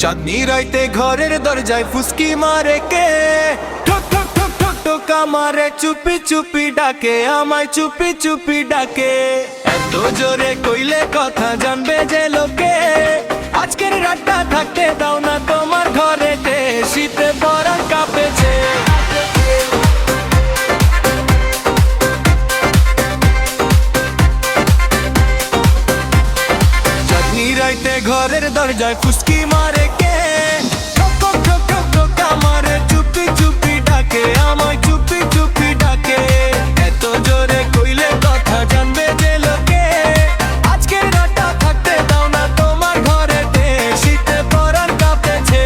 চাঁদনি রাইতে ঘরের দরজায় ফুসকি মারে কে, ঠক ঠক ঠক ঠক টোকা মারে, চুপি চুপি ডাকে আমায়, চুপি চুপি ডাকে। এত জোরে কইলে কথা জানবে যে লোকে, আজকের রাতটা থাকতে দাও না তোমার ঘরেতে, শীতে পরাণ কাঁপেছে। চাঁদনি রাইতে ঘরের দরজায় ফুসকি মারে কে, ঠক ঠক ঠক ঠক টোকা মারে, চুপি চুপি ডাকে আমায়, চুপি চুপি ডাকে। এত জোরে কইলে কথা জানবে যে লোকে, আজকের রাতটা থাকতে দাও না তোমার ঘরেতে, শীতে পরাণ কাঁপেছে।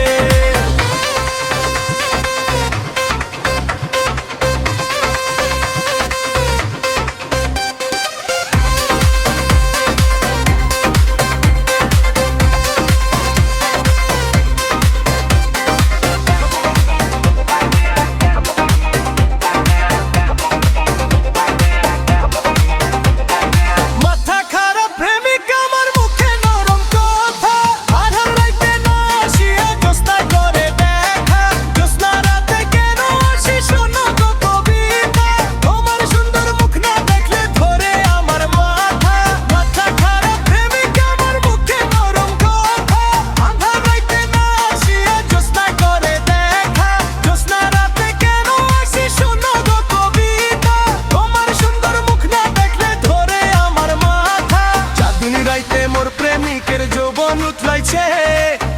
মোর প্রেমিকের যৌবন উতলাইছে,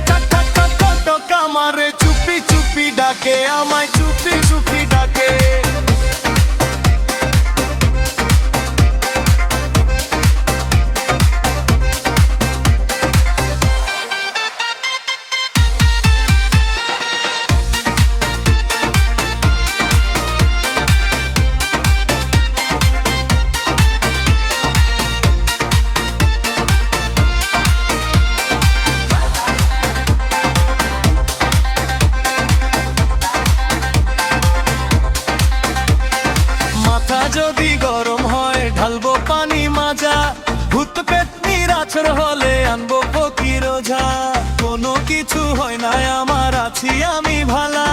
ঠক ঠক ঠক ঠক টোকা মারে, চুপি চুপি ডাকে আমায়, চুপি চুপি ডাকে। যদি গরম হয় ঢালবো পানি মাজা, ভূত পেতনির আছর হলে আনবো ফকির ওঝা। কোনো কিছু হয় না আমার, আছি আমি ভালা,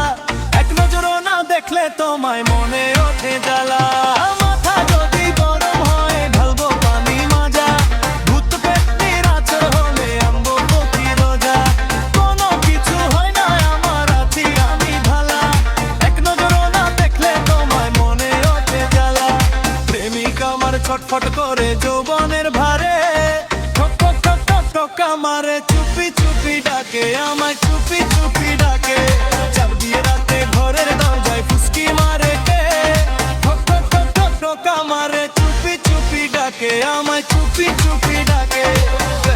এক নজরও না দেখলে তোমায় মনে ওঠে জ্বালা। মাথা যদি গরম হয় ঢালবো পানি মাজা, ভূত পেতনির আছর হলে আনবো ফকির ওঝা। কোনো কিছু হয় না আমার, আছি আমি ভালা, এক নজরও না দেখলে তোমায় মনে ওঠে জ্বালা। প্রেমিক আমার ছটফট করে যৌবনের ভারে, ঠক ঠক ঠক ঠক টোকা মারে, চুপি চুপি ডাকে আমায়, চুপি চুপি ডাকে। চাপ দিয়ে রাতে ঘরের দরজায় ফুসকি মারে কে, ঠক ঠক ঠক ঠক টোকা মারে, চুপি চুপি ডাকে আমায়, চুপি চুপি ডাকে।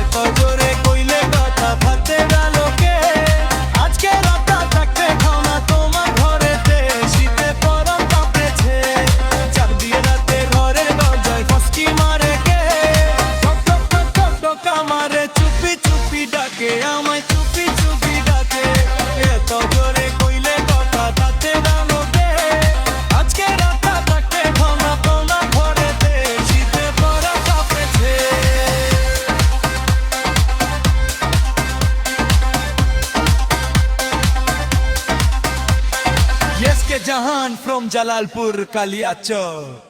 এত জোরে কইলে কথা থাকতে গেল কে, আজকে রাতটা থাকতে খাও না তোমার ঘরেতে, শীতে পরাণ কাঁপেছে। চাপ দিয়ে রাতে ঘরের দরজায় ফুসকি মারে কে, ঠক ঠক ঠক ঠক টোকা মারে, চুপি চুপি ডাকে আমায়, চুপি চুপি ডাকে। এত জোরে কইলে কথা থাকতে গেল কে, আজকে রাতটা থাকতে খাও না তোমার ঘরেতে, শীতে পরাণ কাঁপেছে। Yes ke Jahan from Jalalpur Kaliachar.